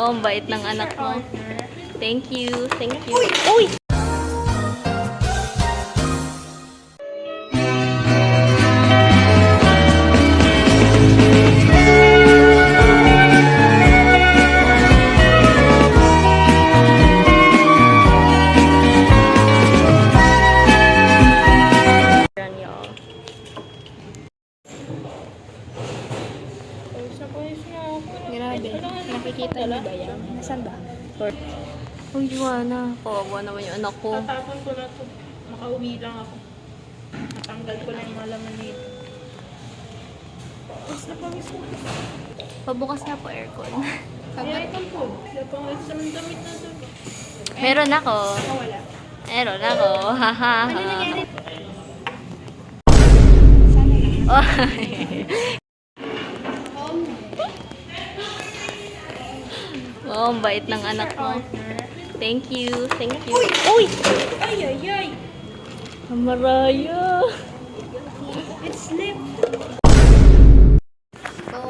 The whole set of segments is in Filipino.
Oh, ang bait ng anak mo. Thank you. Thank you. Uy! Grabe. Nakikita niyo ba yan? Nasaan ba? Uy, Juana. Kawawa naman yung anak ko. Tatapon ko na ito. Makauwi lang ako. Natanggal ko lang yung malaman dito. Tapos na pawis ko. Pabukas na po aircon. Kaya itong po. Wala pang extra ng damit na ito. Meron ako. Wala. Meron ako. Haha. Ano nangyari? Oh. Oh, ang bait ng anak mo. Thank you. Thank you. Uy! Ay, ay, ay. Amaraya. It slipped.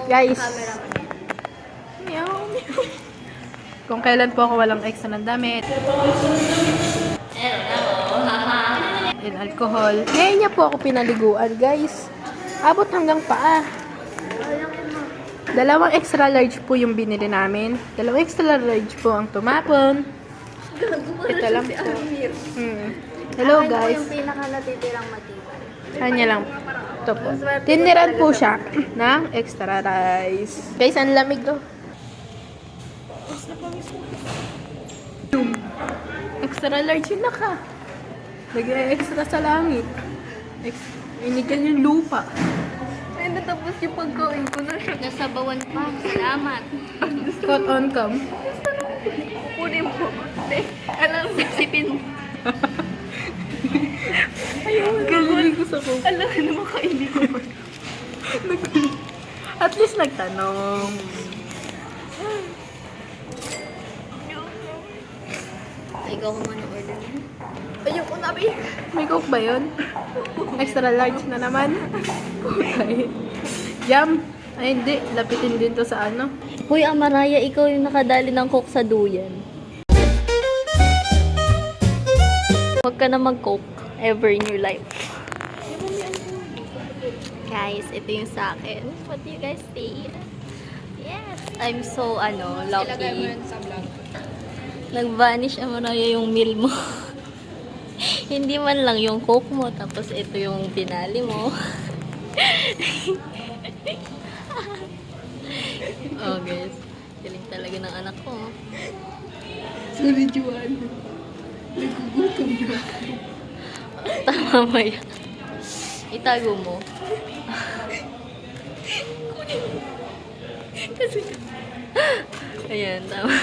Guys. Meow, meow. Kung kailan po ako walang extra ng damit, Meron ako. Haha. and alcohol, ngayon niya po ako pinaliguan, guys. Abot hanggang paa. Dalawang extra large po yung binili namin. Dalawang extra large po ang tumapon. Ito lang po. Hello, guys. yung pinaka natitirang matibay. Kanya lang. Ito po. Tiniran po siya ng extra rice. Guys, ang lamig to. Extra large yun na ka. Nag-extra sa langit. Inigan yung lupa. Ay, natapos yung pagkain ko na siya. Nasabawan pa. Salamat. Caught on cam. Kunin mo. Alam, sipsipin mo. Ayun, gagawin ko sa ko. Alam, ano makainin ko. At least nagtanong. Ikaw ko man ang order mo. Ayoko na, babe. May coke ba yun? Extra large na naman. Okay. Yum. Ay, hindi. Lapitin din to sa ano. Hoy, Amaraya, ikaw yung nakadali ng coke sa duyan. Huwag ka na mag-coke ever in your life. Guys, ito yung sa akin. What do you guys think? Yes, I'm so, lucky. Nag-vanish, Amaraya, yung meal mo. Hindi man lang yung coke mo, tapos ito yung pinali mo. Oh, guys. Galing talaga ng anak ko. Sorry, Juan. Nagugutom na. Tama ba yan? Itago mo. Kasi, Ayan, tama.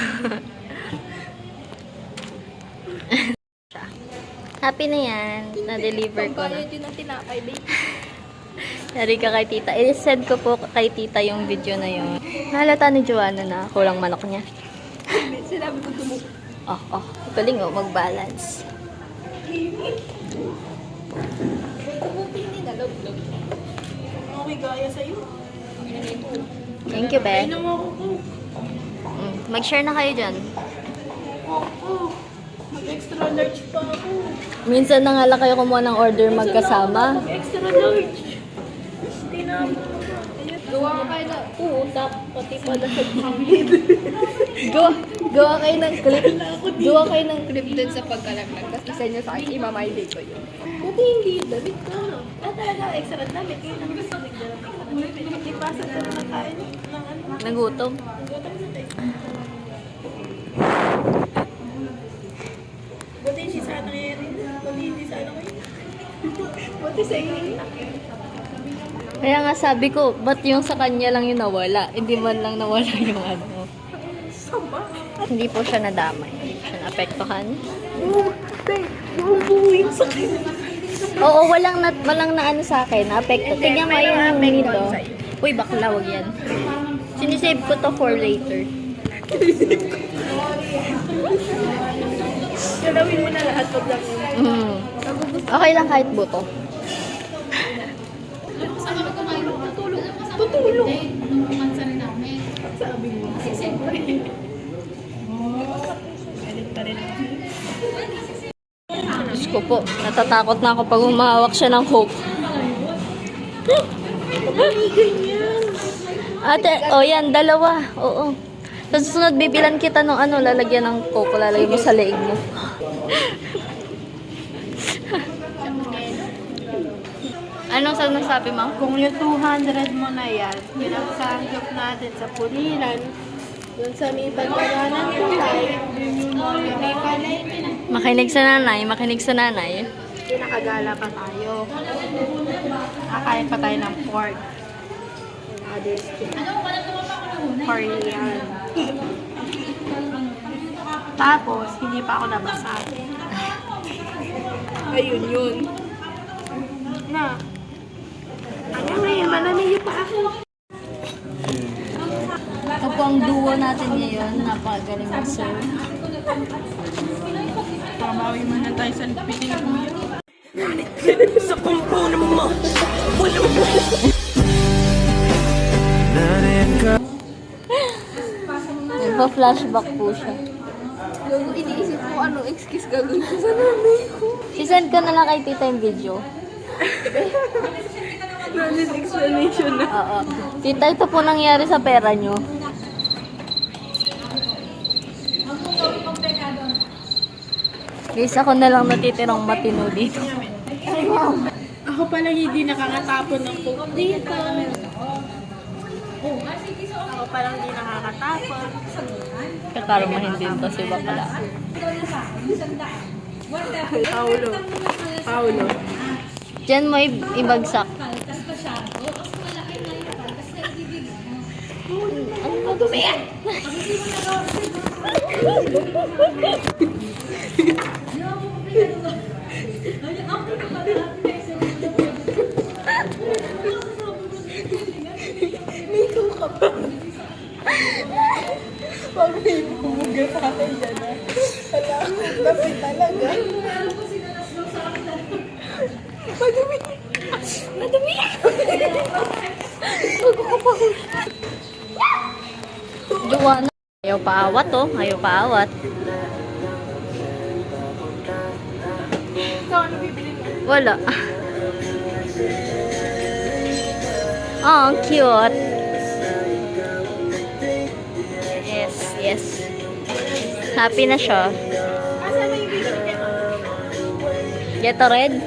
Happy na yan. Na-deliver ko na. pambayad yun ang tinapay, babe. Yari ka kay tita. I-send ko po kay tita yung video na yun. Nahalata ni Joanna na kulang manok niya. Sinabi ko tumuk. Oh. Galing oh, mag-balance. Tumukin din na, log. Okay, gaya sa'yo. Thank you, Beth. Inom ako ko. Mag-share na kayo dyan. Mag-extra large pa ako. Minsan na nga lang kayo kumuha ng order magkasama. Mag-extra large. Hindi na ako. Gawa ka kayo na utak, pati pala sa gilid. Gawa kayo ng clip. Gawa kayo ng Clip din sa pagkalaglag. Tapos isa nyo sa akin, imamay ko yun. Buti hindi damit ko, no? Talaga, extra damit. Kaya nang gusto nagdala ng extra damit. Hindi pasa na nakain ng ano. nagutom. Buti si sana yan. Buti hindi sana kayo. Buti sa iyo. Kaya nga sabi ko, ba't yung sa kanya lang yung nawala? Hindi man lang nawala yung ano. Sama. Hindi po siya nadamay. Hindi po siya naapektuhan. Mabubuhin sa akin. Oo, walang na ano sa akin. Naapekto. Tingnan mo yung nito. Uy, bakla, wag yan. Sinisave ko to for later. Galawin mo na lahat pag lang yun. Okay lang kahit buto. Tutulong. Sabi mo. Diyos ko po, natatakot na ako pag humawak siya ng Coke. Ate, oh yan, dalawa. Oo. Sa susunod, bibilan kita ng ano, lalagyan ng Coke, lalagyan mo sa leeg mo. Anong sabi mo? Kung yung 200 mo na yan, pinagsangkap natin sa pulilan, dun sa may pagkala ng tulay, yun yung may palay, Makinig sa nanay, makinig sa nanay. pinakagala pa tayo. Kakain pa tayo ng pork. And other stuff. Korean. Tapos, hindi pa ako nabasa. Ayun yun. Na. Ano ngayon, malamig pa ako. Ito po ang duo natin ngayon. Napakagaling ng sir. Pamawi muna tayo sa piling ko yun. Nagpa-flashback po siya. Iniisip ko anong excuse gagawin ko sa nanay ko. I-send ko na lang kay tita yung video. Knowledge explanation na. Oo. Tita, ito po nangyari sa pera nyo. Guys, ako na lang natitirang matino dito. Ako pala hindi nakakatapon ng coke dito. Ako pala hindi nakakatapon. Kakarumahin din to si Bakala. Paulo. Diyan mo ibagsak. Ano madumi yan? Pag may bumuga sa akin dyan na. Salamat, lapit talaga. Madumi. Madumi. Joanna. Ayaw paawat oh. Ayaw paawat. Ikaw, ano bibili mo? Wala. Oh, ang cute. Yes, yes. Happy na siya. Asan na yung bibili ka? Gatorade?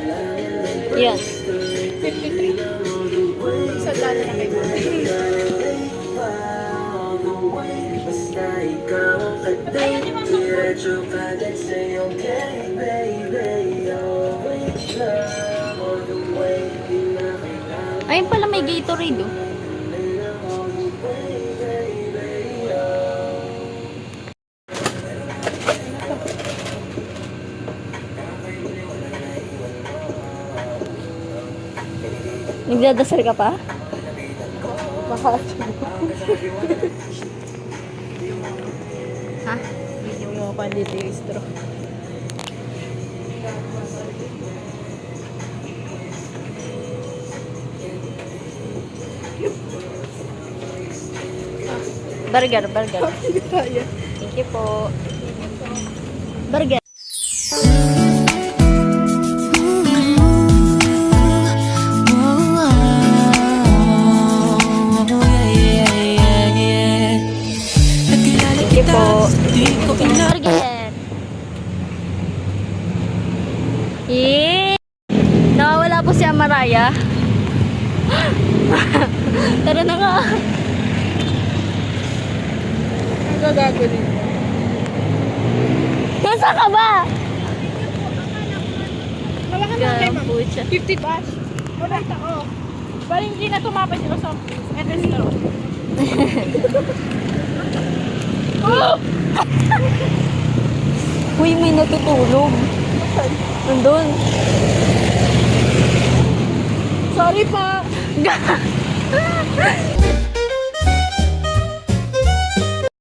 Yan. 53. Isang dala na kayo. Ayun pala may Gatorade oh. Nagdadasal ka pa? Ha? Yung mga pandito yung straw. Burger, burger. Hindi kaya. Thank you po. Burger. Thank you po. Burger. Yee! Nawawala po si Amaraya. Tara na nga. Ano gagawin? Nasa ka ba? Hawakan mo kay ma'am. Pucha. 50 baht. Alright ako. Parang hindi na tumapay sila sa ito straw. Uy, may natutulog. Nandun. Sorry pa.